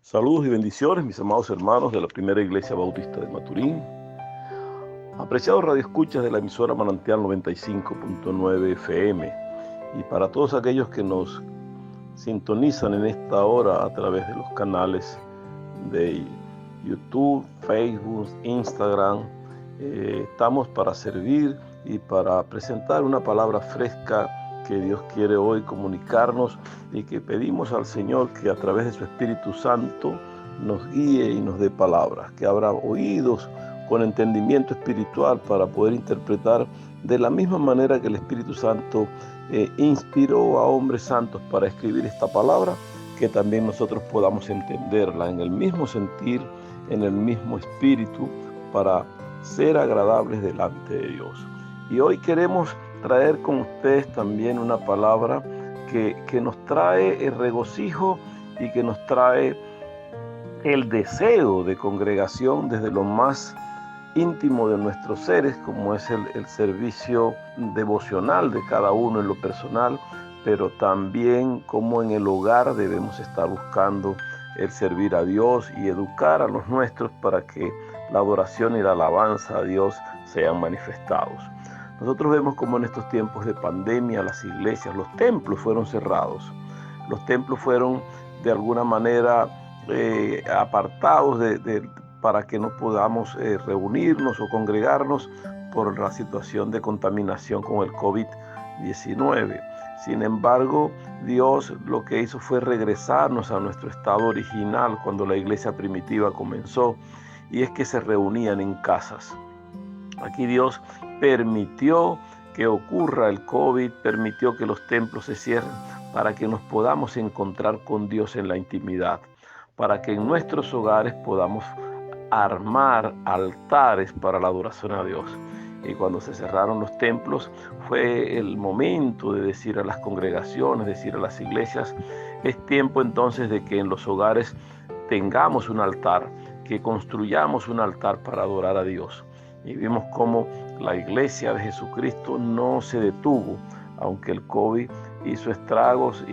Saludos y bendiciones, mis amados hermanos de la Primera Iglesia Bautista de Maturín. Apreciados radioescuchas de la emisora Manantial 95.9 FM. Y para todos aquellos que nos sintonizan en esta hora a través de los canales de YouTube, Facebook, Instagram, estamos para servir y para presentar una palabra fresca que Dios quiere hoy comunicarnos y que pedimos al Señor que a través de su Espíritu Santo nos guíe y nos dé palabras, que abra oídos con entendimiento espiritual para poder interpretar de la misma manera que el Espíritu Santo inspiró a hombres santos para escribir esta palabra, que también nosotros podamos entenderla en el mismo sentir, en el mismo espíritu, para ser agradables delante de Dios. Y hoy queremos traer con ustedes también una palabra que nos trae el regocijo y que nos trae el deseo de congregación desde lo más íntimo de nuestros seres, como es el servicio devocional de cada uno en lo personal, pero también como en el hogar debemos estar buscando el servir a Dios y educar a los nuestros para que la adoración y la alabanza a Dios sean manifestados. Nosotros vemos como en estos tiempos de pandemia las iglesias, los templos fueron cerrados. Los templos fueron de alguna manera apartados para que no podamos reunirnos o congregarnos por la situación de contaminación con el COVID-19. Sin embargo, Dios lo que hizo fue regresarnos a nuestro estado original cuando la iglesia primitiva comenzó, y es que se reunían en casas. Aquí Dios permitió que ocurra el COVID, permitió que los templos se cierren para que nos podamos encontrar con Dios en la intimidad, para que en nuestros hogares podamos armar altares para la adoración a Dios. Y cuando se cerraron los templos, fue el momento de decir a las congregaciones, decir a las iglesias, es tiempo entonces de que en los hogares tengamos un altar, que construyamos un altar para adorar a Dios. Y vimos cómo la iglesia de Jesucristo no se detuvo, aunque el COVID hizo estragos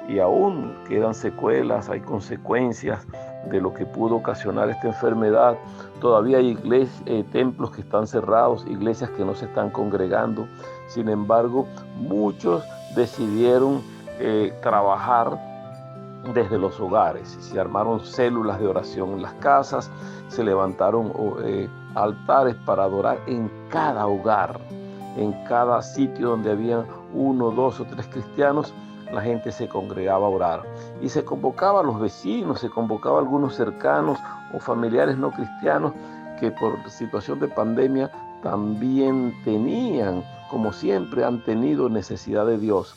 y aún quedan secuelas, hay consecuencias de lo que pudo ocasionar esta enfermedad. Todavía hay templos que están cerrados, iglesias que no se están congregando. Sin embargo, muchos decidieron trabajar desde los hogares y se armaron células de oración en las casas, se levantaron altares para adorar en cada hogar, en cada sitio donde había 1, 2 o 3 cristianos. La gente se congregaba a orar y se convocaba a los vecinos, se convocaba a algunos cercanos o familiares no cristianos que por situación de pandemia también tenían, como siempre han tenido, necesidad de Dios,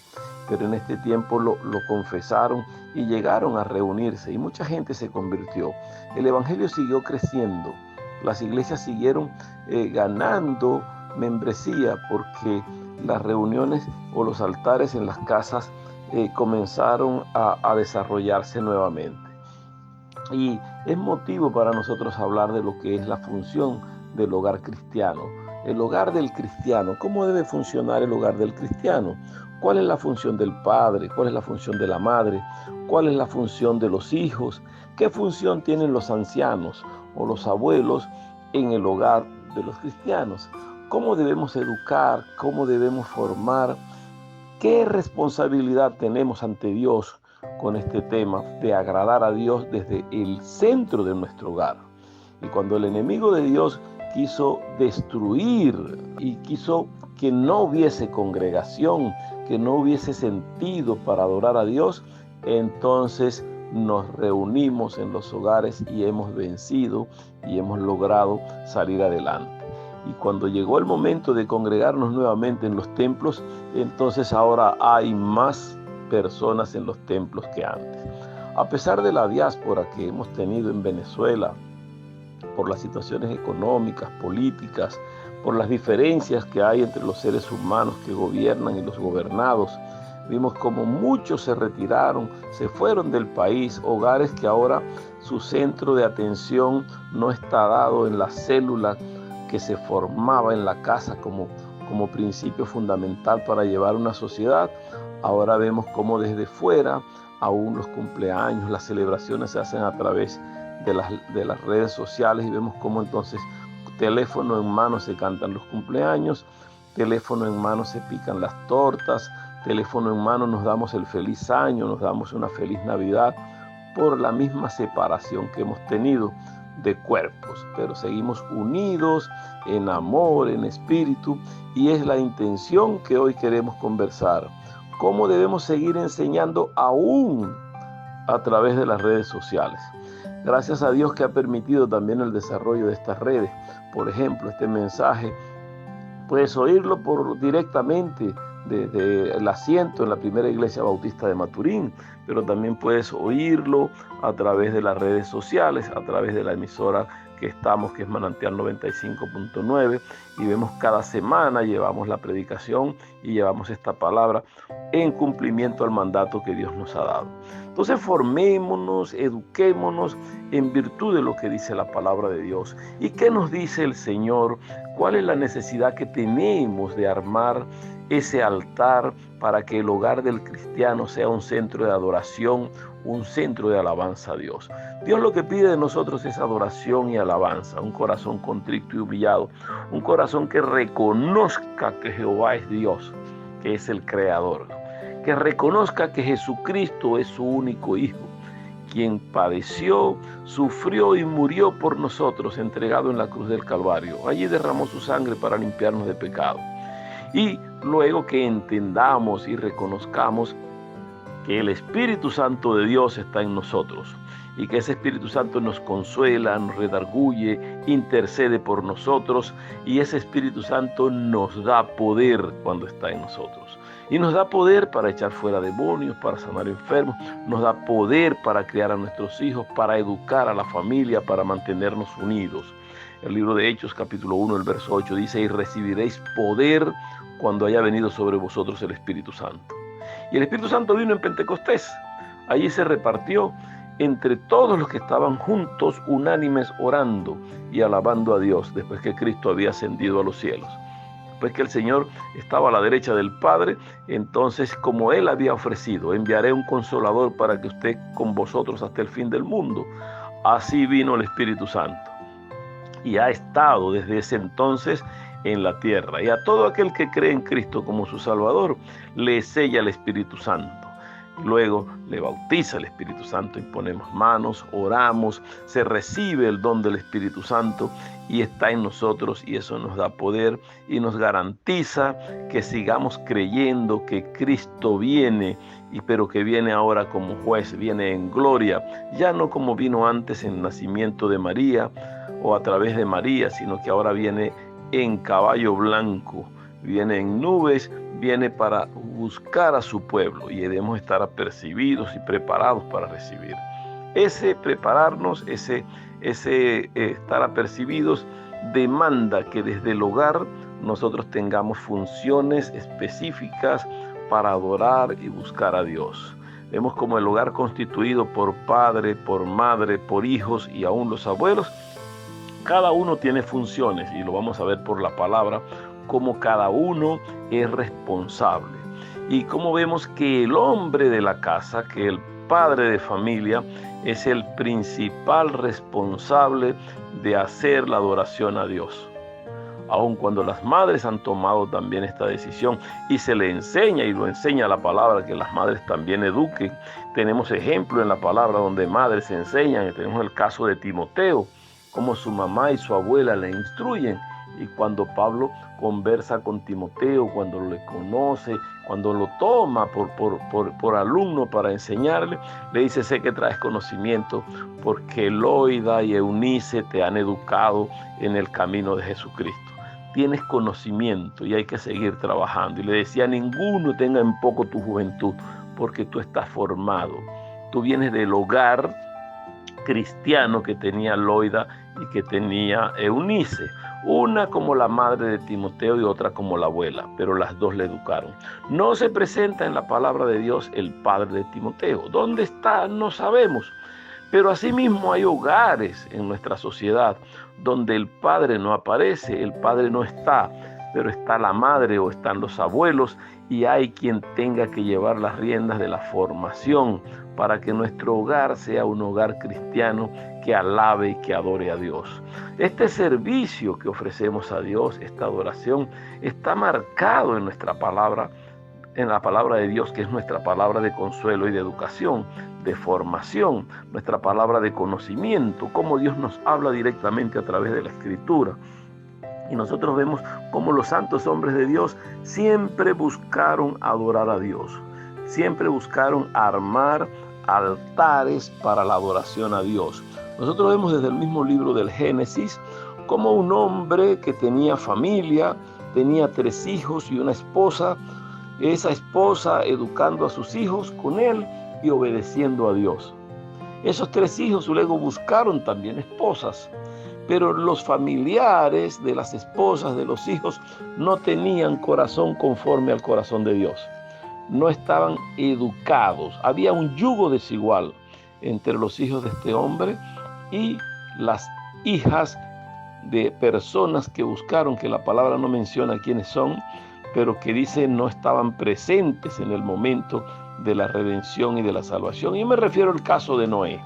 pero en este tiempo lo confesaron y llegaron a reunirse y mucha gente se convirtió. El evangelio siguió creciendo, las iglesias siguieron ganando membresía porque las reuniones o los altares en las casas comenzaron a desarrollarse nuevamente. Y es motivo para nosotros hablar de lo que es la función del hogar cristiano. El hogar del cristiano, ¿cómo debe funcionar el hogar del cristiano? ¿Cuál es la función del padre? ¿Cuál es la función de la madre? ¿Cuál es la función de los hijos? ¿Qué función tienen los ancianos o los abuelos en el hogar de los cristianos? ¿Cómo debemos educar? ¿Cómo debemos formar? ¿Qué responsabilidad tenemos ante Dios con este tema de agradar a Dios desde el centro de nuestro hogar? Y cuando el enemigo de Dios quiso destruir y quiso que no hubiese congregación, que no hubiese sentido para adorar a Dios, entonces nos reunimos en los hogares y hemos vencido y hemos logrado salir adelante. Y cuando llegó el momento de congregarnos nuevamente en los templos, entonces ahora hay más personas en los templos que antes. A pesar de la diáspora que hemos tenido en Venezuela, por las situaciones económicas, políticas, por las diferencias que hay entre los seres humanos que gobiernan y los gobernados, vimos como muchos se retiraron, se fueron del país, hogares que ahora su centro de atención no está dado en la célula que se formaba en la casa como principio fundamental para llevar una sociedad. Ahora vemos cómo desde fuera, aún los cumpleaños, las celebraciones se hacen a través de las redes sociales, y vemos cómo entonces teléfono en mano se cantan los cumpleaños, teléfono en mano se pican las tortas, teléfono en mano nos damos el feliz año, nos damos una feliz Navidad, por la misma separación que hemos tenido de cuerpos, pero seguimos unidos en amor, en espíritu, y es la intención que hoy queremos conversar. ¿Cómo debemos seguir enseñando aún a través de las redes sociales? Gracias a Dios que ha permitido también el desarrollo de estas redes. Por ejemplo, este mensaje puedes oírlo directamente desde el asiento en la primera iglesia bautista de Maturín, pero también puedes oírlo a través de las redes sociales, a través de la emisora que estamos, que es Manantial 95.9, y vemos cada semana, llevamos la predicación y llevamos esta palabra en cumplimiento al mandato que Dios nos ha dado. Entonces formémonos, eduquémonos en virtud de lo que dice la palabra de Dios. ¿Y qué nos dice el Señor? ¿Cuál es la necesidad que tenemos de armar ese altar para que el hogar del cristiano sea un centro de adoración, un centro de alabanza a Dios? Dios lo que pide de nosotros es adoración y alabanza, un corazón contrito y humillado, un corazón que reconozca que Jehová es Dios, que es el Creador, que reconozca que Jesucristo es su único Hijo, quien padeció, sufrió y murió por nosotros, entregado en la cruz del Calvario. Allí derramó su sangre para limpiarnos de pecado. Y luego que entendamos y reconozcamos que el Espíritu Santo de Dios está en nosotros y que ese Espíritu Santo nos consuela, nos redarguye, intercede por nosotros, y ese Espíritu Santo nos da poder cuando está en nosotros. Y nos da poder para echar fuera demonios, para sanar enfermos, nos da poder para criar a nuestros hijos, para educar a la familia, para mantenernos unidos. El libro de Hechos, capítulo 1, el verso 8 dice: y recibiréis poder cuando haya venido sobre vosotros el Espíritu Santo. Y el Espíritu Santo vino en Pentecostés. Allí se repartió entre todos los que estaban juntos, unánimes, orando y alabando a Dios, después que Cristo había ascendido a los cielos. Después que el Señor estaba a la derecha del Padre, entonces, como Él había ofrecido: enviaré un consolador para que esté con vosotros hasta el fin del mundo. Así vino el Espíritu Santo y ha estado desde ese entonces en la tierra. Y a todo aquel que cree en Cristo como su Salvador, le sella el Espíritu Santo. Luego le bautiza el Espíritu Santo, imponemos manos, oramos, se recibe el don del Espíritu Santo y está en nosotros, y eso nos da poder y nos garantiza que sigamos creyendo que Cristo viene, pero que viene ahora como juez, viene en gloria, ya no como vino antes en el nacimiento de María o a través de María, sino que ahora viene en caballo blanco, viene en nubes, viene para buscar a su pueblo, y debemos estar apercibidos y preparados para recibir. Ese prepararnos, ese estar apercibidos, demanda que desde el hogar nosotros tengamos funciones específicas para adorar y buscar a Dios. Vemos como el hogar constituido por padre, por madre, por hijos y aún los abuelos, cada uno tiene funciones, y lo vamos a ver por la palabra, cómo cada uno es responsable. Y cómo vemos que el hombre de la casa, que el padre de familia, es el principal responsable de hacer la adoración a Dios. Aun cuando las madres han tomado también esta decisión, y se le enseña, y lo enseña la palabra, que las madres también eduquen. Tenemos ejemplo en la palabra donde madres enseñan, y tenemos el caso de Timoteo, como su mamá y su abuela le instruyen. Y cuando Pablo conversa con Timoteo, cuando le conoce, cuando lo toma por alumno para enseñarle, le dice: sé que traes conocimiento, porque Loida y Eunice te han educado en el camino de Jesucristo. Tienes conocimiento y hay que seguir trabajando. Y le decía: ninguno tenga en poco tu juventud, porque tú estás formado. Tú vienes del hogar cristiano que tenía Loida y que tenía Eunice, una como la madre de Timoteo y otra como la abuela, pero las dos le educaron. No se presenta en la palabra de Dios el padre de Timoteo. ¿Dónde está? No sabemos. Pero asimismo hay hogares en nuestra sociedad donde el padre no aparece, el padre no está. pero está la madre o están los abuelos, y hay quien tenga que llevar las riendas de la formación para que nuestro hogar sea un hogar cristiano que alabe y que adore a Dios. Este servicio que ofrecemos a Dios, esta adoración, está marcado en nuestra palabra, en la palabra de Dios, que es nuestra palabra de consuelo y de educación, de formación, nuestra palabra de conocimiento, cómo Dios nos habla directamente a través de la Escritura. Y nosotros vemos cómo los santos hombres de Dios siempre buscaron adorar a Dios, siempre buscaron armar altares para la adoración a Dios. Nosotros vemos desde el mismo libro del Génesis cómo un hombre que tenía familia, tenía 3 hijos y una esposa, esa esposa educando a sus hijos con él y obedeciendo a Dios. Esos 3 hijos luego buscaron también esposas, pero los familiares de las esposas, de los hijos, no tenían corazón conforme al corazón de Dios. No estaban educados. Había un yugo desigual entre los hijos de este hombre y las hijas de personas que buscaron, que la palabra no menciona quiénes son, pero que dice no estaban presentes en el momento de la redención y de la salvación. Y me refiero al caso de Noé.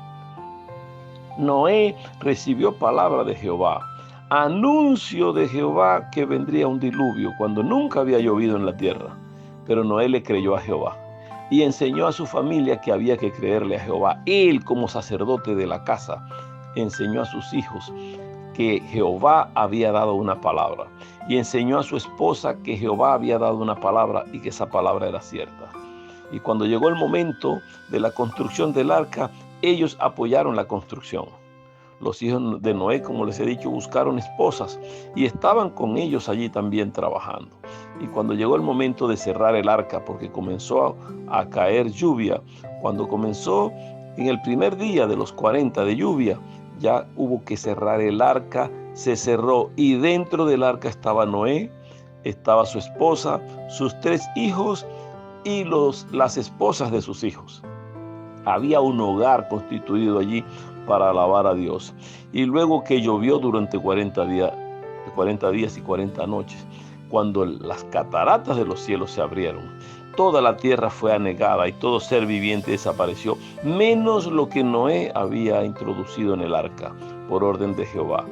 Noé recibió palabra de Jehová, anuncio de Jehová que vendría un diluvio cuando nunca había llovido en la tierra. Pero Noé le creyó a Jehová y enseñó a su familia que había que creerle a Jehová. Él, como sacerdote de la casa, enseñó a sus hijos que Jehová había dado una palabra, y enseñó a su esposa que Jehová había dado una palabra y que esa palabra era cierta. Y cuando llegó el momento de la construcción del arca, ellos apoyaron la construcción. Los hijos de Noé, como les he dicho, buscaron esposas y estaban con ellos allí también trabajando. Y cuando llegó el momento de cerrar el arca, porque comenzó a caer lluvia, cuando comenzó en el primer día de los 40 de lluvia, ya hubo que cerrar el arca, se cerró, y dentro del arca estaba Noé, estaba su esposa, sus 3 hijos y las esposas de sus hijos. Había un hogar constituido allí para alabar a Dios. Y luego que llovió durante 40 días y 40 noches, cuando las cataratas de los cielos se abrieron, toda la tierra fue anegada y todo ser viviente desapareció, menos lo que Noé había introducido en el arca, por orden de Jehová.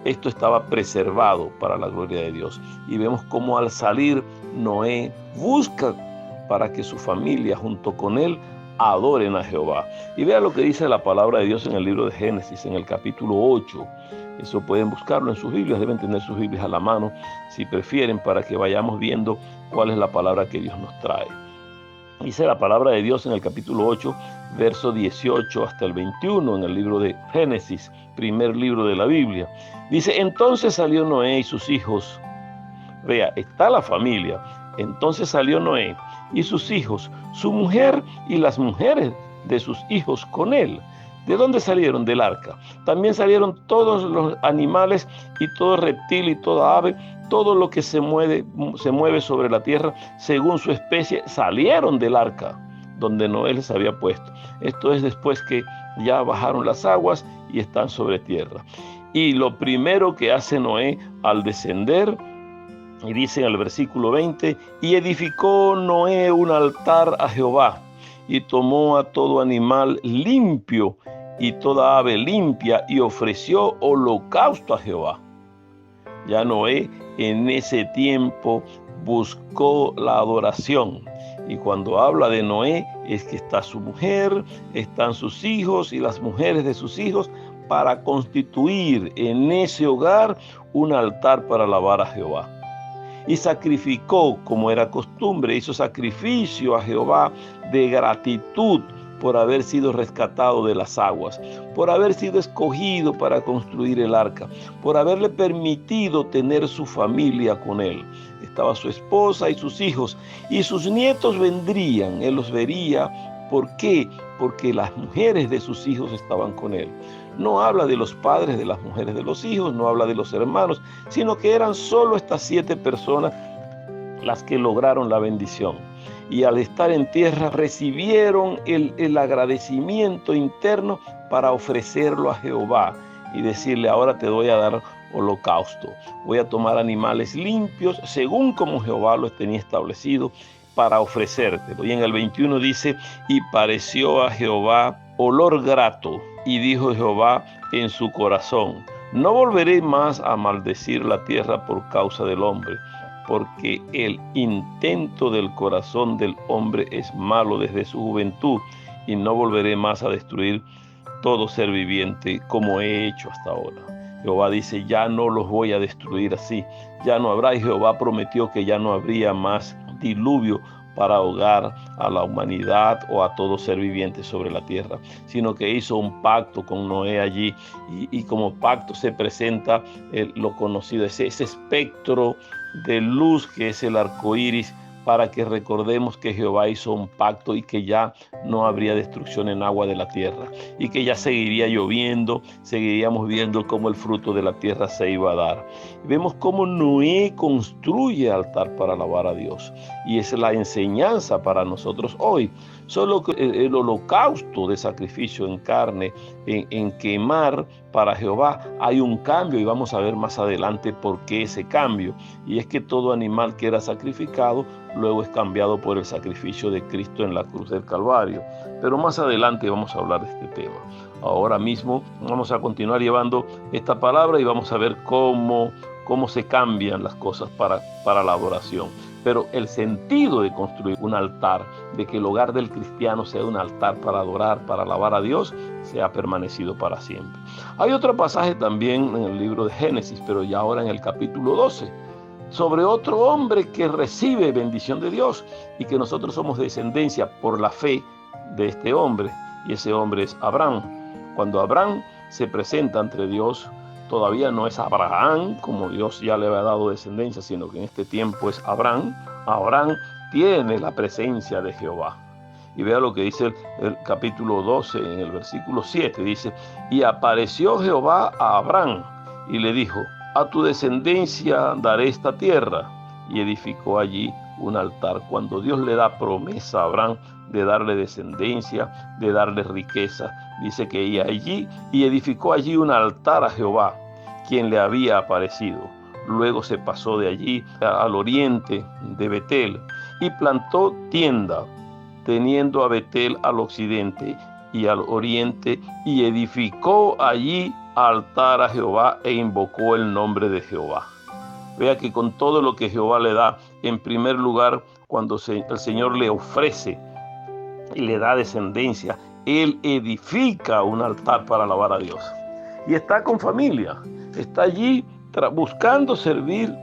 Esto estaba preservado para la gloria de Dios. Y vemos cómo al salir Noé busca para que su familia junto con él adoren a Jehová. Y vea lo que dice la palabra de Dios en el libro de Génesis, en el capítulo 8. Eso pueden buscarlo en sus Biblias, deben tener sus Biblias a la mano, si prefieren, para que vayamos viendo cuál es la palabra que Dios nos trae. Dice la palabra de Dios en el capítulo 8, verso 18 hasta el 21, en el libro de Génesis, primer libro de la Biblia. Dice, entonces salió Noé y sus hijos. Vea, está la familia. Entonces salió Noé y sus hijos, su mujer y las mujeres de sus hijos con él. ¿De dónde salieron? Del arca. También salieron todos los animales y todo reptil y toda ave, todo lo que se mueve sobre la tierra según su especie, salieron del arca donde Noé les había puesto. Esto es después que ya bajaron las aguas y están sobre tierra. Y lo primero que hace Noé al descender, y dice en el versículo 20, y edificó Noé un altar a Jehová, y tomó a todo animal limpio y toda ave limpia, y ofreció holocausto a Jehová. Ya Noé en ese tiempo buscó la adoración. Y cuando habla de Noé, es que está su mujer, están sus hijos y las mujeres de sus hijos, para constituir en ese hogar un altar para alabar a Jehová. Y sacrificó, como era costumbre, hizo sacrificio a Jehová de gratitud por haber sido rescatado de las aguas, por haber sido escogido para construir el arca, por haberle permitido tener su familia con él. Estaba su esposa y sus hijos, y sus nietos vendrían, él los vería. ¿Por qué? Porque las mujeres de sus hijos estaban con él. No habla de los padres de las mujeres de los hijos, no habla de los hermanos, sino que eran solo estas 7 personas las que lograron la bendición. Y al estar en tierra recibieron el agradecimiento interno para ofrecerlo a Jehová y decirle, ahora te voy a dar holocausto. Voy a tomar animales limpios, según como Jehová los tenía establecido, para ofrecértelo. Y en el 21 dice, y pareció a Jehová olor grato, y dijo Jehová en su corazón, no volveré más a maldecir la tierra por causa del hombre, porque el intento del corazón del hombre es malo desde su juventud, y no volveré más a destruir todo ser viviente como he hecho hasta ahora. Jehová dice, ya no los voy a destruir así, ya no habrá, y Jehová prometió que ya no habría más diluvio para ahogar a la humanidad o a todo ser viviente sobre la tierra, sino que hizo un pacto con Noé allí, y como pacto se presenta lo conocido, ese espectro de luz que es el arco iris, para que recordemos que Jehová hizo un pacto y que ya no habría destrucción en agua de la tierra, y que ya seguiría lloviendo, seguiríamos viendo cómo el fruto de la tierra se iba a dar. Vemos cómo Noé construye altar para alabar a Dios, y es la enseñanza para nosotros hoy. Solo que el holocausto de sacrificio en carne, en quemar para Jehová, hay un cambio, y vamos a ver más adelante por qué ese cambio. Y es que todo animal que era sacrificado luego es cambiado por el sacrificio de Cristo en la cruz del Calvario. Pero más adelante vamos a hablar de este tema. Ahora mismo vamos a continuar llevando esta palabra y vamos a ver cómo se cambian las cosas para la adoración. Pero el sentido de construir un altar, de que el hogar del cristiano sea un altar para adorar, para alabar a Dios, se ha permanecido para siempre. Hay otro pasaje también en el libro de Génesis, pero ya ahora en el capítulo 12, sobre otro hombre que recibe bendición de Dios, y que nosotros somos descendencia por la fe de este hombre, y ese hombre es Abraham. Cuando Abraham se presenta ante Dios, todavía no es Abraham, como Dios ya le había dado descendencia, sino que en este tiempo es Abraham. Abraham tiene la presencia de Jehová. Y vea lo que dice el capítulo 12, en el versículo 7, dice, y apareció Jehová a Abraham, y le dijo, a tu descendencia daré esta tierra. Y edificó allí un altar. Cuando Dios le da promesa a Abraham de darle descendencia, de darle riqueza, dice que ella allí, y edificó allí un altar a Jehová, quien le había aparecido. Luego se pasó de allí al oriente de Betel, y plantó tienda, teniendo a Betel al occidente y al oriente, y edificó allí altar a Jehová e invocó el nombre de Jehová. Vea que con todo lo que Jehová le da, en primer lugar, cuando el Señor le ofrece y le da descendencia, Él edifica un altar para alabar a Dios. Y está con familia, está allí buscando servir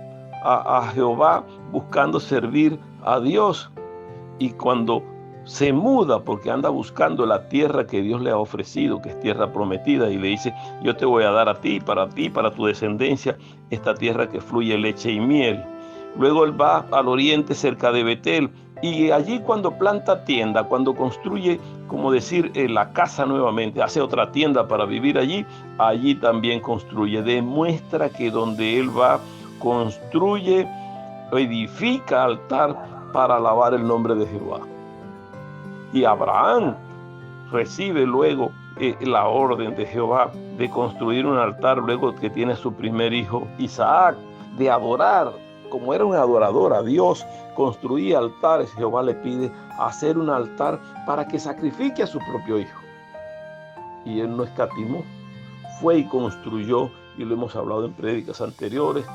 a Jehová, buscando servir a Dios. Y cuando se muda, porque anda buscando la tierra que Dios le ha ofrecido, que es tierra prometida, y le dice, yo te voy a dar a ti, para tu descendencia, esta tierra que fluye leche y miel. Luego él va al oriente cerca de Betel, y allí cuando planta tienda, cuando construye, como decir, la casa nuevamente, hace otra tienda para vivir allí también construye. Demuestra que donde él va, construye, edifica altar para alabar el nombre de Jehová. Y Abraham recibe luego la orden de Jehová de construir un altar, luego que tiene a su primer hijo Isaac, de adorar. Como era un adorador a Dios, construía altares. Jehová le pide hacer un altar para que sacrifique a su propio hijo. Y él no escatimó, fue y construyó, y lo hemos hablado en prédicas anteriores,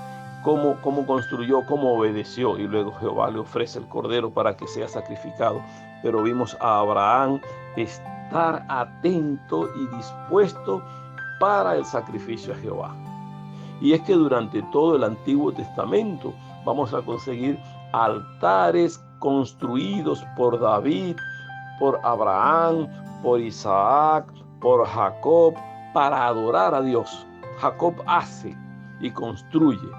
cómo construyó, cómo obedeció, y luego Jehová le ofrece el cordero para que sea sacrificado. Pero vimos a Abraham estar atento y dispuesto para el sacrificio a Jehová. Y es que durante todo el Antiguo Testamento vamos a conseguir altares construidos por David, por Abraham, por Isaac, por Jacob, para adorar a Dios. Jacob hace y construye,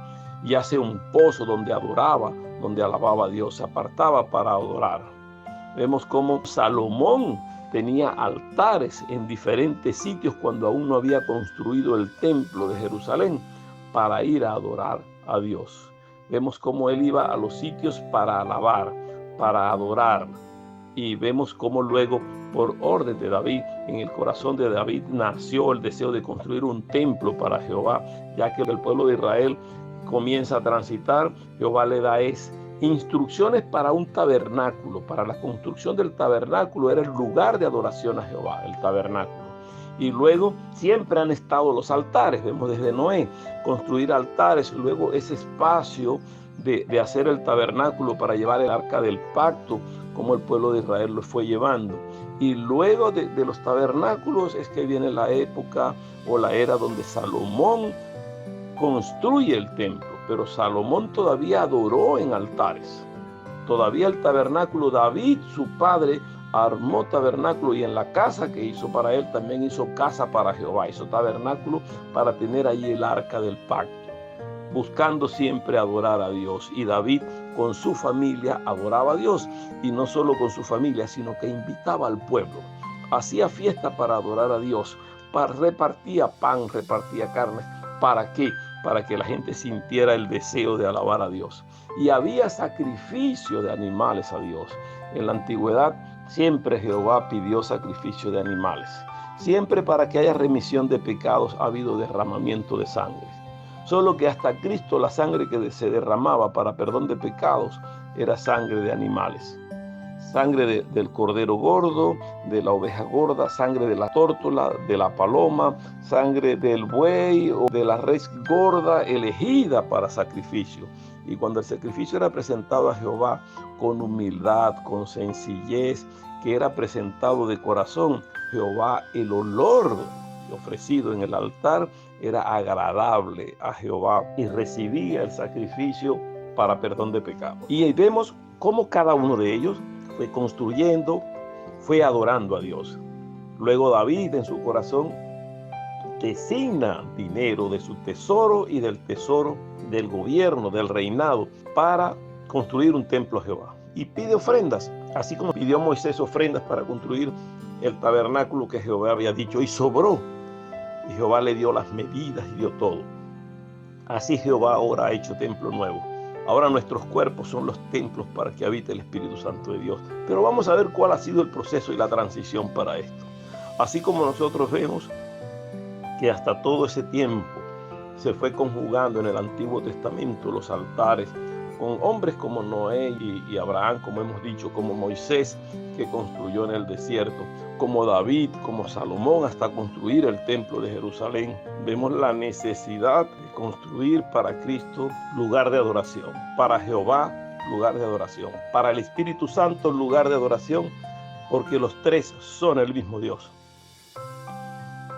y hace un pozo donde adoraba, donde alababa a Dios, se apartaba para adorar. Vemos cómo Salomón tenía altares en diferentes sitios cuando aún no había construido el templo de Jerusalén, para ir a adorar a Dios. Vemos cómo él iba a los sitios para alabar, para adorar, y vemos cómo luego por orden de David. En el corazón de David nació el deseo de construir un templo para Jehová, ya que el pueblo de Israel comienza a transitar. Jehová le da instrucciones para un tabernáculo. Para la construcción del tabernáculo era el lugar de adoración a Jehová, el tabernáculo. Y luego siempre han estado los altares. Vemos desde Noé construir altares, luego ese espacio de hacer el tabernáculo para llevar el arca del pacto, como el pueblo de Israel lo fue llevando. Y luego de los tabernáculos es que viene la época o la era donde Salomón construye el templo, pero Salomón todavía adoró en altares. Todavía el tabernáculo, David, su padre, armó tabernáculo, y en la casa que hizo para él también hizo casa para Jehová, hizo tabernáculo para tener allí el arca del pacto, buscando siempre adorar a Dios. Y David con su familia adoraba a Dios, y no solo con su familia, sino que invitaba al pueblo, hacía fiesta para adorar a Dios, repartía pan, repartía carne. ¿Para qué? Para que la gente sintiera el deseo de alabar a Dios. Y había sacrificio de animales a Dios. En la antigüedad siempre Jehová pidió sacrificio de animales. Siempre para que haya remisión de pecados ha habido derramamiento de sangre. Solo que hasta Cristo la sangre que se derramaba para perdón de pecados era sangre de animales. Sangre del cordero gordo, de la oveja gorda, sangre de la tórtola, de la paloma, sangre del buey o de la res gorda elegida para sacrificio. Y cuando el sacrificio era presentado a Jehová con humildad, con sencillez, que era presentado de corazón, Jehová, el olor ofrecido en el altar era agradable a Jehová y recibía el sacrificio para perdón de pecado. Y ahí vemos cómo cada uno de ellos fue construyendo, fue adorando a Dios. Luego David en su corazón designa dinero de su tesoro y del tesoro del gobierno, del reinado, para construir un templo a Jehová. Y pide ofrendas, así como pidió Moisés ofrendas para construir el tabernáculo que Jehová había dicho, y sobró. Y Jehová le dio las medidas y dio todo. Así Jehová ahora ha hecho templo nuevo. Ahora nuestros cuerpos son los templos para que habite el Espíritu Santo de Dios. Pero vamos a ver cuál ha sido el proceso y la transición para esto. Así como nosotros vemos que hasta todo ese tiempo se fue conjugando en el Antiguo Testamento los altares con hombres como Noé y Abraham, como hemos dicho, como Moisés, que construyó en el desierto, como David, como Salomón, hasta construir el templo de Jerusalén. Vemos la necesidad de construir para Cristo lugar de adoración, para Jehová lugar de adoración, para el Espíritu Santo lugar de adoración, porque los tres son el mismo Dios.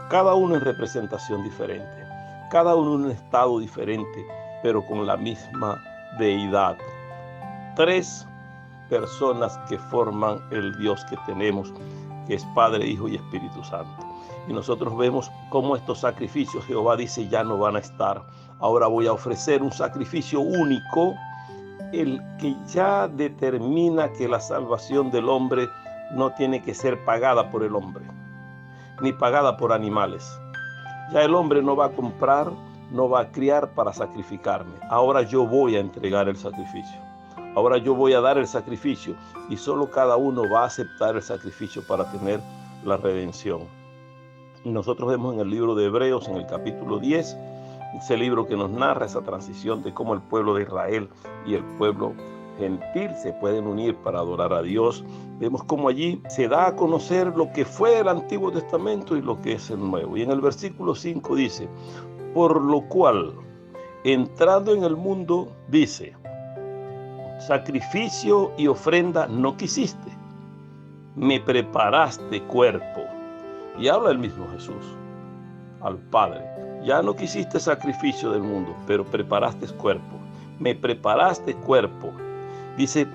Cada uno en representación diferente, cada uno en un estado diferente, pero con la misma deidad. Tres personas que forman el Dios que tenemos, que es Padre, Hijo y Espíritu Santo. Y nosotros vemos cómo estos sacrificios, Jehová dice, ya no van a estar. Ahora voy a ofrecer un sacrificio único, el que ya determina que la salvación del hombre no tiene que ser pagada por el hombre, ni pagada por animales. Ya el hombre no va a comprar, no va a criar para sacrificarme. Ahora yo voy a entregar el sacrificio. Ahora yo voy a dar el sacrificio, y solo cada uno va a aceptar el sacrificio para tener la redención. Y nosotros vemos en el libro de Hebreos, en el capítulo 10, ese libro que nos narra esa transición de cómo el pueblo de Israel y el pueblo gentil se pueden unir para adorar a Dios. Vemos cómo allí se da a conocer lo que fue el Antiguo Testamento y lo que es el Nuevo. Y en el versículo 5 dice, por lo cual, entrando en el mundo, dice, sacrificio y ofrenda no quisiste, me preparaste cuerpo. Y habla el mismo Jesús al Padre, ya no quisiste sacrificio del mundo, pero preparaste cuerpo, me preparaste cuerpo. Dice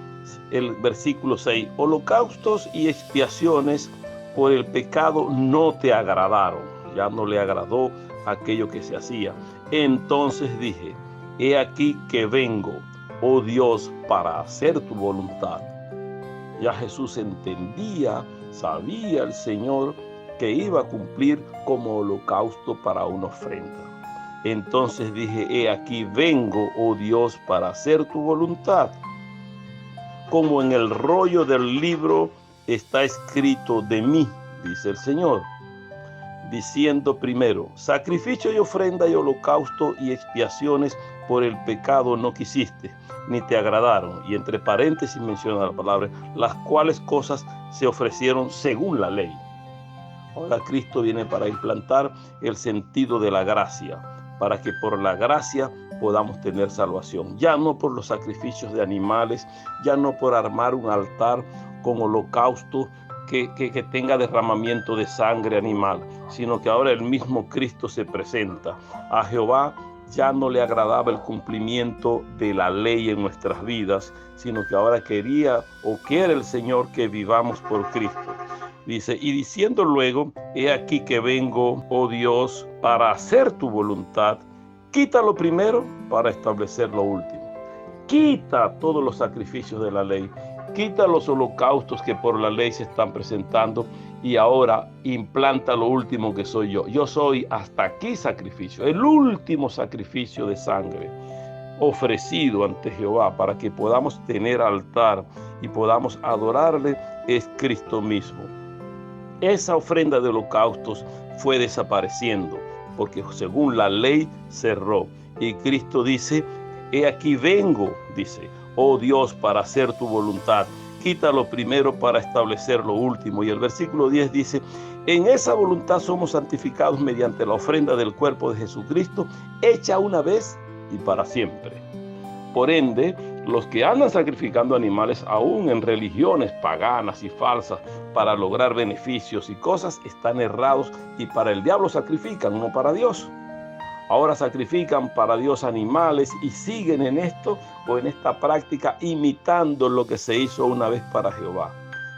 el versículo 6, holocaustos y expiaciones por el pecado no te agradaron, ya no le agradó aquello que se hacía. Entonces dije, he aquí que vengo, oh Dios, para hacer tu voluntad. Ya Jesús entendía, sabía el Señor que iba a cumplir como holocausto para una ofrenda. Entonces dije, he aquí vengo, oh Dios, para hacer tu voluntad. Como en el rollo del libro está escrito de mí, dice el Señor, diciendo primero, sacrificio y ofrenda y holocausto y expiaciones por el pecado no quisiste, ni te agradaron. Y entre paréntesis menciona la palabra, las cuales cosas se ofrecieron según la ley. Ahora Cristo viene para implantar el sentido de la gracia, para que por la gracia podamos tener salvación. Ya no por los sacrificios de animales, ya no por armar un altar con holocausto que tenga derramamiento de sangre animal, sino que ahora el mismo Cristo se presenta. A Jehová ya no le agradaba el cumplimiento de la ley en nuestras vidas, sino que ahora quería o quiere el Señor que vivamos por Cristo. Dice, y diciendo luego, he aquí que vengo, oh Dios, para hacer tu voluntad. Quita lo primero para establecer lo último. Quita todos los sacrificios de la ley. Quita los holocaustos que por la ley se están presentando y ahora implanta lo último que soy yo. Yo soy hasta aquí sacrificio, el último sacrificio de sangre ofrecido ante Jehová para que podamos tener altar y podamos adorarle es Cristo mismo. Esa ofrenda de holocaustos fue desapareciendo porque según la ley cerró y Cristo dice, he aquí vengo, dice, oh Dios, para hacer tu voluntad. Quita lo primero para establecer lo último. Y el versículo 10 dice, en esa voluntad somos santificados mediante la ofrenda del cuerpo de Jesucristo, hecha una vez y para siempre. Por ende, los que andan sacrificando animales aún en religiones paganas y falsas para lograr beneficios y cosas, están errados y para el diablo sacrifican, no para Dios. Ahora sacrifican para Dios animales y siguen en esto o en esta práctica imitando lo que se hizo una vez para Jehová.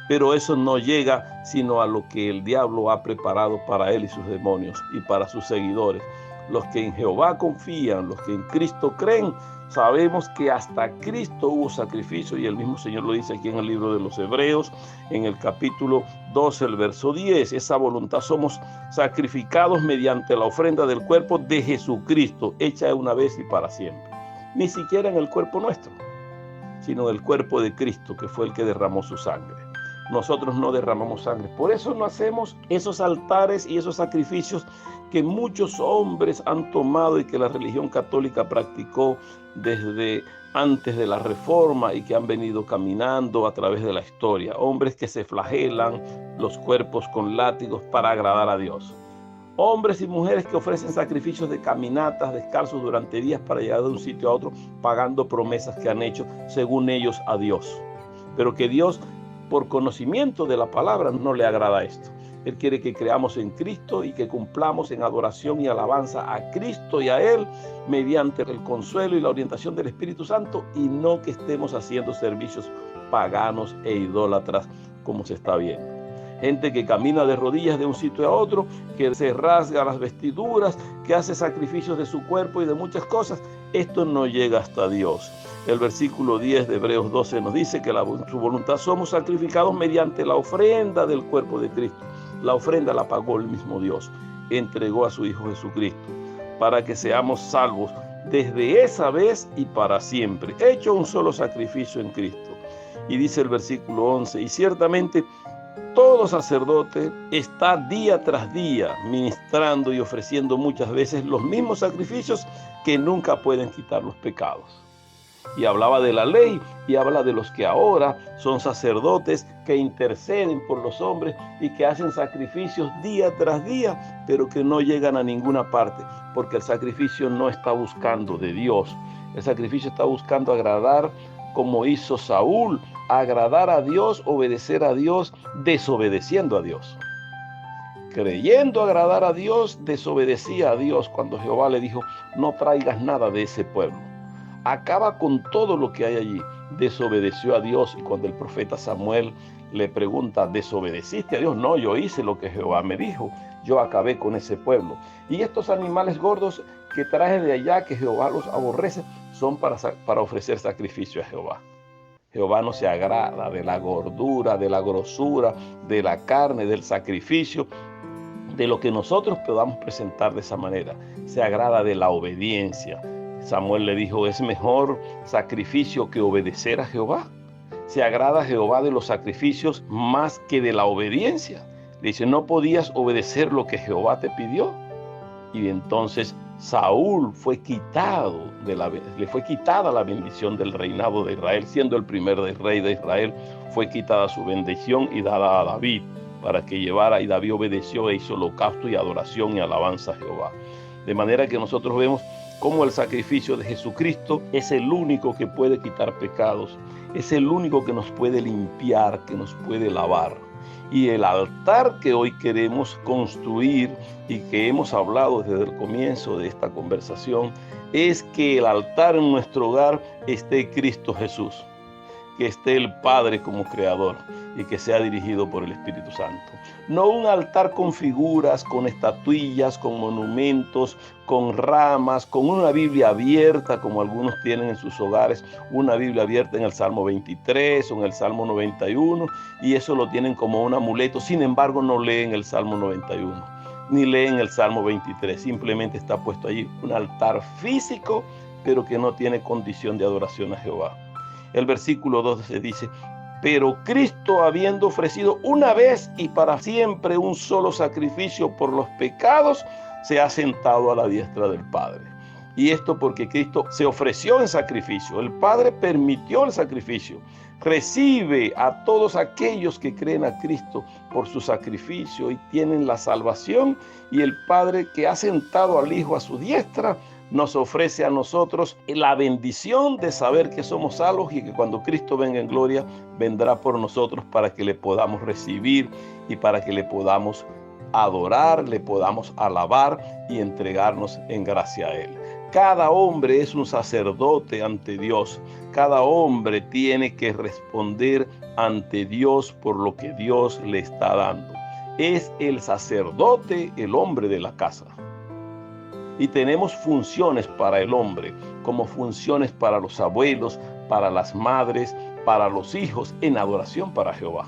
Pero eso no llega sino a lo que el diablo ha preparado para él y sus demonios y para sus seguidores. Los que en Jehová confían, los que en Cristo creen, sabemos que hasta Cristo hubo sacrificio y el mismo Señor lo dice aquí en el libro de los Hebreos, en el capítulo 12, el verso 10. Esa voluntad somos sacrificados mediante la ofrenda del cuerpo de Jesucristo, hecha una vez y para siempre. Ni siquiera en el cuerpo nuestro, sino en el cuerpo de Cristo, que fue el que derramó su sangre. Nosotros no derramamos sangre. Por eso no hacemos esos altares y esos sacrificios que muchos hombres han tomado y que la religión católica practicó desde antes de la Reforma y que han venido caminando a través de la historia. Hombres que se flagelan los cuerpos con látigos para agradar a Dios. Hombres y mujeres que ofrecen sacrificios de caminatas descalzos durante días para llegar de un sitio a otro, pagando promesas que han hecho, según ellos, a Dios. Pero que Dios, por conocimiento de la palabra, no le agrada esto. Él quiere que creamos en Cristo y que cumplamos en adoración y alabanza a Cristo y a Él mediante el consuelo y la orientación del Espíritu Santo y no que estemos haciendo servicios paganos e idólatras como se está viendo. Gente que camina de rodillas de un sitio a otro, que se rasga las vestiduras, que hace sacrificios de su cuerpo y de muchas cosas. Esto no llega hasta Dios. El versículo 10 de Hebreos 12 nos dice que su voluntad somos sacrificados mediante la ofrenda del cuerpo de Cristo. La ofrenda la pagó el mismo Dios, entregó a su Hijo Jesucristo, para que seamos salvos desde esa vez y para siempre. Hecho un solo sacrificio en Cristo. Y dice el versículo 11, y ciertamente todo sacerdote está día tras día ministrando y ofreciendo muchas veces los mismos sacrificios que nunca pueden quitar los pecados. Y hablaba de la ley y habla de los que ahora son sacerdotes que interceden por los hombres y que hacen sacrificios día tras día, pero que no llegan a ninguna parte, porque el sacrificio no está buscando de Dios. El sacrificio está buscando agradar, como hizo Saúl, agradar a Dios, obedecer a Dios, desobedeciendo a Dios. Creyendo agradar a Dios, desobedecía a Dios cuando Jehová le dijo, no traigas nada de ese pueblo. Acaba con todo lo que hay allí. Desobedeció a Dios y cuando el profeta Samuel le pregunta, ¿desobedeciste a Dios? No, yo hice lo que Jehová me dijo. Yo acabé con ese pueblo. Y estos animales gordos que traje de allá, que Jehová los aborrece, son para ofrecer sacrificio a Jehová. Jehová no se agrada de la gordura, de la grosura, de la carne, del sacrificio, de lo que nosotros podamos presentar de esa manera. Se agrada de la obediencia. Samuel le dijo, ¿es mejor sacrificio que obedecer a Jehová? ¿Se agrada Jehová de los sacrificios más que de la obediencia? Le dice, ¿no podías obedecer lo que Jehová te pidió? Y entonces Saúl fue quitado le fue quitada la bendición del reinado de Israel, siendo el primer rey de Israel, fue quitada su bendición y dada a David para que llevara, y David obedeció e hizo holocausto y adoración y alabanza a Jehová. De manera que nosotros vemos cómo el sacrificio de Jesucristo es el único que puede quitar pecados, es el único que nos puede limpiar, que nos puede lavar. Y el altar que hoy queremos construir y que hemos hablado desde el comienzo de esta conversación es que el altar en nuestro hogar esté Cristo Jesús, que esté el Padre como creador y que sea dirigido por el Espíritu Santo. No un altar con figuras, con estatuillas, con monumentos, con ramas, con una Biblia abierta, como algunos tienen en sus hogares, una Biblia abierta en el Salmo 23 o en el Salmo 91, y eso lo tienen como un amuleto. Sin embargo, no leen el Salmo 91, ni leen el Salmo 23. Simplemente está puesto allí un altar físico, pero que no tiene condición de adoración a Jehová. El versículo 12 dice, pero Cristo, habiendo ofrecido una vez y para siempre un solo sacrificio por los pecados, se ha sentado a la diestra del Padre. Y esto porque Cristo se ofreció en sacrificio. El Padre permitió el sacrificio. Recibe a todos aquellos que creen a Cristo por su sacrificio y tienen la salvación. Y el Padre, que ha sentado al Hijo a su diestra, nos ofrece a nosotros la bendición de saber que somos salvos y que cuando Cristo venga en gloria, vendrá por nosotros para que le podamos recibir y para que le podamos adorar, le podamos alabar y entregarnos en gracia a Él. Cada hombre es un sacerdote ante Dios. Cada hombre tiene que responder ante Dios por lo que Dios le está dando. Es el sacerdote, el hombre de la casa. Y tenemos funciones para el hombre, como funciones para los abuelos, para las madres, para los hijos, en adoración para Jehová.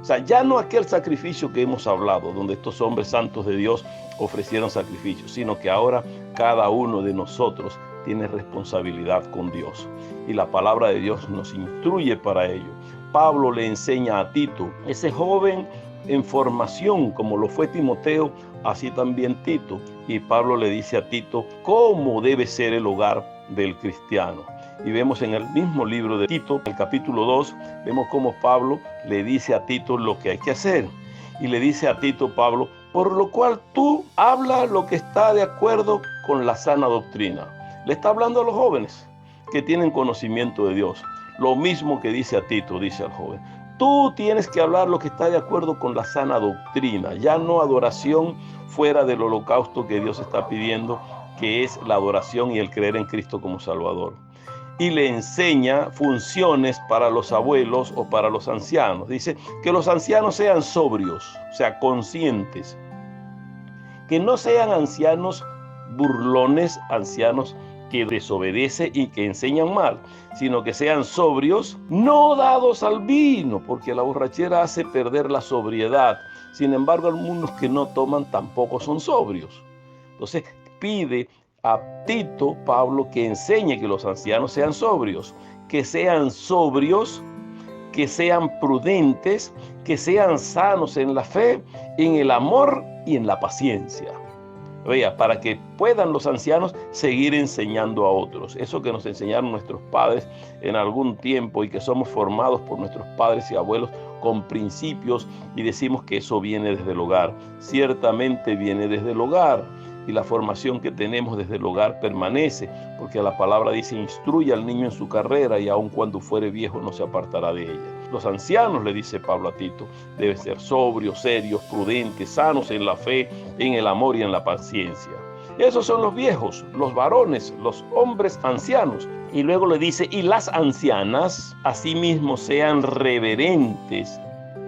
O sea, ya no aquel sacrificio que hemos hablado, donde estos hombres santos de Dios ofrecieron sacrificios, sino que ahora cada uno de nosotros tiene responsabilidad con Dios. Y la palabra de Dios nos instruye para ello. Pablo le enseña a Tito, ese joven en formación, como lo fue Timoteo, así también Tito. Y Pablo le dice a Tito cómo debe ser el hogar del cristiano. Y vemos en el mismo libro de Tito, el capítulo 2, vemos cómo Pablo le dice a Tito lo que hay que hacer. Y le dice a Tito Pablo, por lo cual tú habla lo que está de acuerdo con la sana doctrina. Le está hablando a los jóvenes que tienen conocimiento de Dios. Lo mismo que dice a Tito, dice al joven. Tú tienes que hablar lo que está de acuerdo con la sana doctrina, ya no adoración fuera del holocausto que Dios está pidiendo, que es la adoración y el creer en Cristo como Salvador. Y le enseña funciones para los abuelos o para los ancianos. Dice que los ancianos sean sobrios, o sea, conscientes. Que no sean ancianos burlones, ancianos que desobedecen y que enseñan mal, sino que sean sobrios, no dados al vino, porque la borrachera hace perder la sobriedad. Sin embargo, algunos que no toman tampoco son sobrios. Entonces pide a Tito, Pablo, que enseñe que los ancianos sean sobrios, que sean prudentes, que sean sanos en la fe, en el amor y en la paciencia. Vea, para que puedan los ancianos seguir enseñando a otros. Eso que nos enseñaron nuestros padres en algún tiempo y que somos formados por nuestros padres y abuelos con principios y decimos que eso viene desde el hogar. Ciertamente viene desde el hogar y la formación que tenemos desde el hogar permanece, porque la palabra dice, instruye al niño en su carrera y aun cuando fuere viejo no se apartará de ella. Los ancianos, le dice Pablo a Tito, deben ser sobrios, serios, prudentes, sanos en la fe, en el amor y en la paciencia. Esos son los viejos, los varones, los hombres ancianos. Y luego le dice, y las ancianas asimismo sean reverentes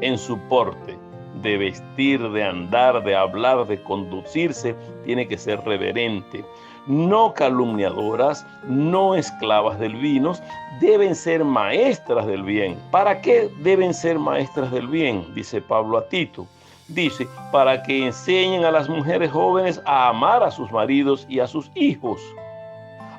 en su porte, de vestir, de andar, de hablar, de conducirse, tiene que ser reverente. No calumniadoras, no esclavas del vino, deben ser maestras del bien. ¿Para qué deben ser maestras del bien? Dice Pablo a Tito. Dice, para que enseñen a las mujeres jóvenes a amar a sus maridos y a sus hijos,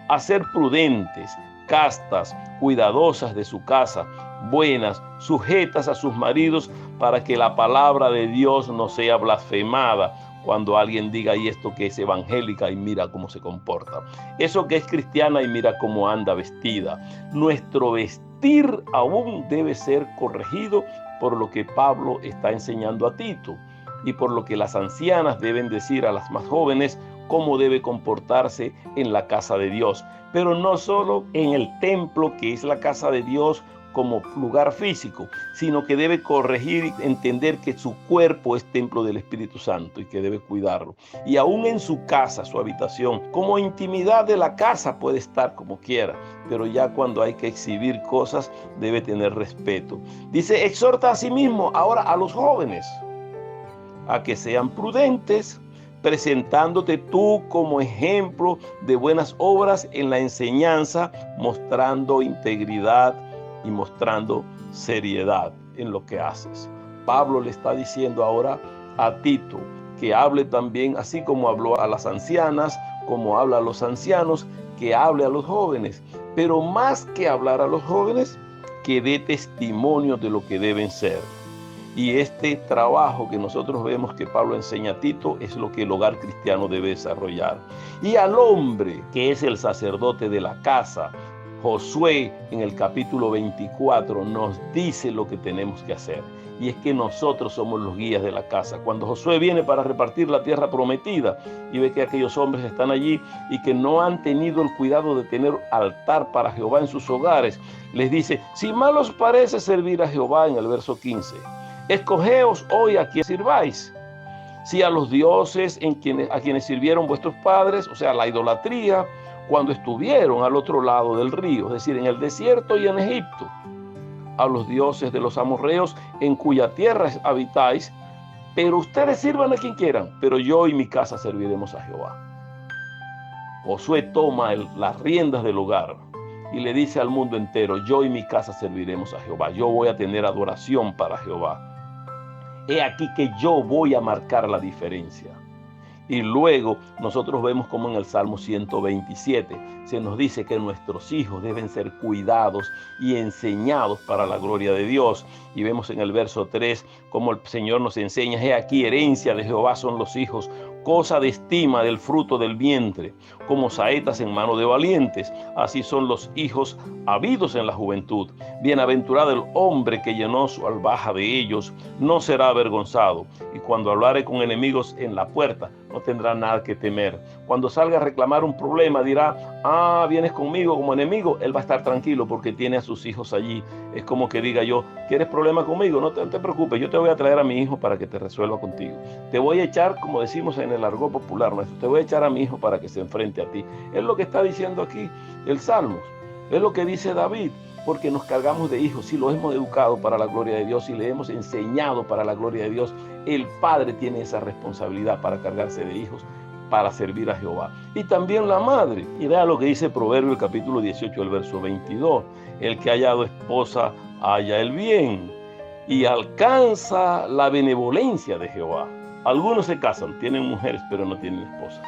a ser prudentes, castas, cuidadosas de su casa, buenas, sujetas a sus maridos, para que la palabra de Dios no sea blasfemada cuando alguien diga, y esto que es evangélica y mira cómo se comporta, eso que es cristiana y mira cómo anda vestida. Nuestro vestir aún debe ser corregido por lo que Pablo está enseñando a Tito y por lo que las ancianas deben decir a las más jóvenes cómo debe comportarse en la casa de Dios, pero no solo en el templo que es la casa de Dios como lugar físico, sino que debe corregir y entender que su cuerpo es templo del Espíritu Santo y que debe cuidarlo. Y aún en su casa, su habitación, como intimidad de la casa puede estar como quiera, pero ya cuando hay que exhibir cosas debe tener respeto. Dice, exhorta a sí mismo ahora a los jóvenes a que sean prudentes, presentándote tú como ejemplo de buenas obras en la enseñanza, mostrando integridad y mostrando seriedad en lo que haces. Pablo le está diciendo ahora a Tito que hable también, así como habló a las ancianas, como habla a los ancianos, que hable a los jóvenes, pero más que hablar a los jóvenes, que dé testimonio de lo que deben ser. Y este trabajo que nosotros vemos que Pablo enseña a Tito es lo que el hogar cristiano debe desarrollar. Y al hombre, que es el sacerdote de la casa, Josué en el capítulo 24 nos dice lo que tenemos que hacer. Y es que nosotros somos los guías de la casa. Cuando Josué viene para repartir la tierra prometida y ve que aquellos hombres están allí y que no han tenido el cuidado de tener altar para Jehová en sus hogares, les dice, si mal os parece servir a Jehová, en el verso 15, escogeos hoy a quien sirváis. Si a los dioses a quienes sirvieron vuestros padres, o sea, la idolatría, cuando estuvieron al otro lado del río, es decir, en el desierto y en Egipto, a los dioses de los amorreos en cuya tierra habitáis, pero ustedes sirvan a quien quieran, pero yo y mi casa serviremos a Jehová. Josué toma las riendas del hogar y le dice al mundo entero, yo y mi casa serviremos a Jehová, yo voy a tener adoración para Jehová. He aquí que yo voy a marcar la diferencia. Y luego nosotros vemos como en el Salmo 127 se nos dice que nuestros hijos deben ser cuidados y enseñados para la gloria de Dios. Y vemos en el verso 3 como el Señor nos enseña, he aquí herencia de Jehová son los hijos, cosa de estima del fruto del vientre, como saetas en mano de valientes, así son los hijos habidos en la juventud. Bienaventurado el hombre que llenó su albaja de ellos, no será avergonzado. Y cuando hablare con enemigos en la puerta, no tendrá nada que temer. Cuando salga a reclamar un problema, dirá, vienes conmigo como enemigo. Él va a estar tranquilo porque tiene a sus hijos allí. Es como que diga yo, ¿quieres problema conmigo? No te preocupes, yo te voy a traer a mi hijo para que te resuelva contigo. Te voy a echar, como decimos en el argot popular nuestro, te voy a echar a mi hijo para que se enfrente a ti. Es lo que está diciendo aquí el Salmos. Es lo que dice David, porque nos cargamos de hijos. Si los hemos educado para la gloria de Dios, si le hemos enseñado para la gloria de Dios, el padre tiene esa responsabilidad para cargarse de hijos, para servir a Jehová. Y también la madre. Y vea lo que dice Proverbio, el capítulo 18, el verso 22. El que ha hallado esposa, halla el bien y alcanza la benevolencia de Jehová. Algunos se casan, tienen mujeres, pero no tienen esposa.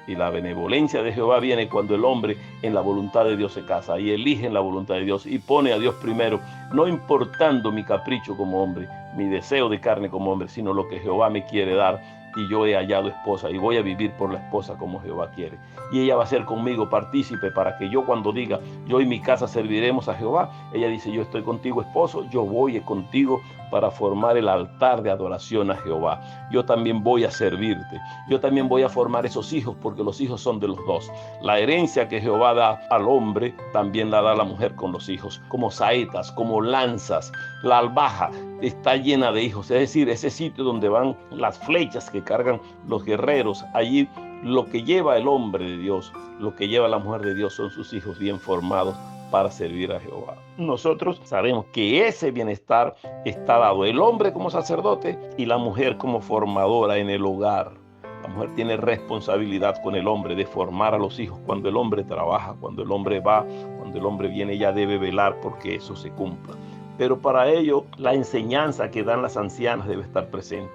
Y la benevolencia de Jehová viene cuando el hombre en la voluntad de Dios se casa y elige en la voluntad de Dios y pone a Dios primero, no importando mi capricho como hombre, mi deseo de carne como hombre, sino lo que Jehová me quiere dar. Y yo he hallado esposa y voy a vivir por la esposa como Jehová quiere. Y ella va a ser conmigo partícipe para que yo cuando diga, yo y mi casa serviremos a Jehová, ella dice, yo estoy contigo esposo, yo voy contigo para formar el altar de adoración a Jehová. Yo también voy a servirte. Yo también voy a formar esos hijos porque los hijos son de los dos. La herencia que Jehová da al hombre también la da a la mujer con los hijos, como saetas, como lanzas. La albaja está llena de hijos, es decir, ese sitio donde van las flechas que cargan los guerreros. Allí lo que lleva el hombre de Dios, lo que lleva la mujer de Dios son sus hijos bien formados para servir a Jehová. Nosotros sabemos que ese bienestar está dado, el hombre como sacerdote y la mujer como formadora en el hogar. La mujer tiene responsabilidad con el hombre de formar a los hijos. Cuando el hombre trabaja, cuando el hombre va, cuando el hombre viene, ella debe velar porque eso se cumpla. Pero para ello, la enseñanza que dan las ancianas debe estar presente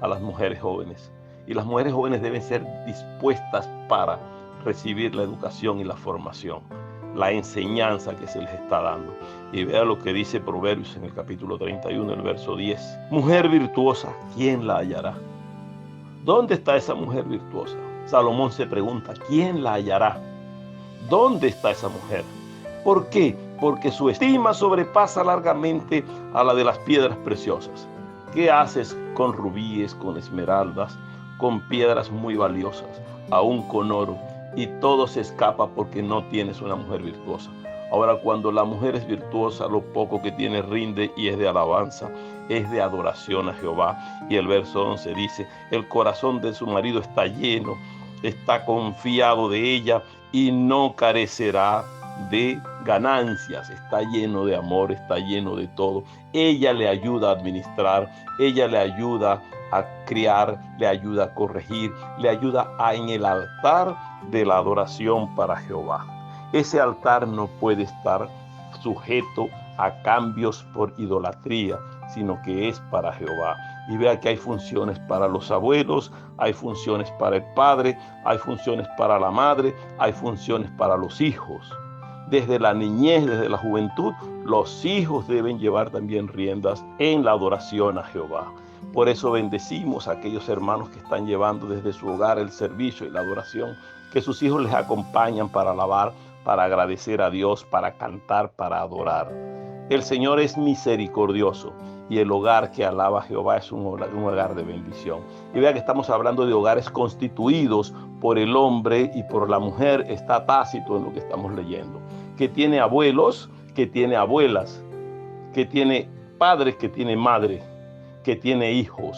a las mujeres jóvenes. Y las mujeres jóvenes deben ser dispuestas para recibir la educación y la formación. la enseñanza que se les está dando. Y vea lo que dice Proverbios en el capítulo 31, el verso 10. Mujer virtuosa, ¿quién la hallará? ¿Dónde está esa mujer virtuosa? Salomón se pregunta, ¿quién la hallará? ¿Dónde está esa mujer? ¿Por qué? Porque su estima sobrepasa largamente a la de las piedras preciosas. ¿Qué haces con rubíes, con esmeraldas, con piedras muy valiosas, aún con oro? Y todo se escapa porque no tienes una mujer virtuosa. Ahora, cuando la mujer es virtuosa, lo poco que tiene rinde y es de alabanza, es de adoración a Jehová. Y el verso 11 dice, el corazón de su marido está lleno, está confiado de ella y no carecerá de ganancias, está lleno de amor, está lleno de todo. Ella le ayuda a administrar, ella le ayuda a criar, le ayuda a corregir, le ayuda en el altar de la adoración para Jehová. Ese altar no puede estar sujeto a cambios por idolatría, sino que es para Jehová. Y vea que hay funciones para los abuelos, hay funciones para el padre, hay funciones para la madre, hay funciones para los hijos. Desde la niñez, desde la juventud, los hijos deben llevar también riendas en la adoración a Jehová. Por eso bendecimos a aquellos hermanos que están llevando desde su hogar el servicio y la adoración, que sus hijos les acompañan para alabar, para agradecer a Dios, para cantar, para adorar. El Señor es misericordioso y el hogar que alaba a Jehová es un hogar de bendición. Y vea que estamos hablando de hogares constituidos por el hombre y por la mujer. Está tácito en lo que estamos leyendo. Que tiene abuelos, que tiene abuelas, que tiene padres, que tiene madre, que tiene hijos.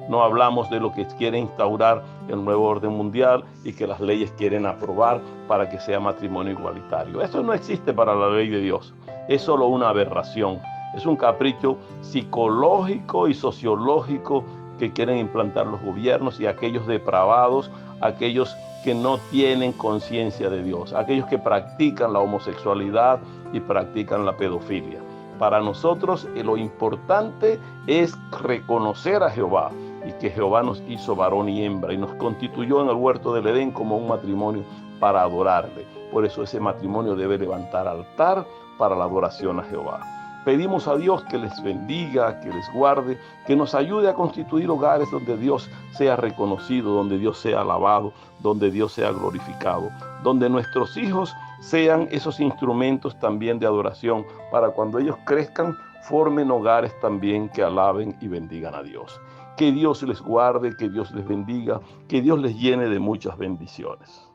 No hablamos de lo que quiere instaurar el nuevo orden mundial y que las leyes quieren aprobar para que sea matrimonio igualitario. Eso no existe para la ley de Dios. Es solo una aberración. Es un capricho psicológico y sociológico que quieren implantar los gobiernos y aquellos depravados, aquellos que no tienen conciencia de Dios, aquellos que practican la homosexualidad y practican la pedofilia. Para nosotros lo importante es reconocer a Jehová y que Jehová nos hizo varón y hembra y nos constituyó en el huerto del Edén como un matrimonio para adorarle. Por eso ese matrimonio debe levantar altar para la adoración a Jehová. Pedimos a Dios que les bendiga, que les guarde, que nos ayude a constituir hogares donde Dios sea reconocido, donde Dios sea alabado, donde Dios sea glorificado, donde nuestros hijos sean esos instrumentos también de adoración para cuando ellos crezcan, formen hogares también que alaben y bendigan a Dios. Que Dios les guarde, que Dios les bendiga, que Dios les llene de muchas bendiciones.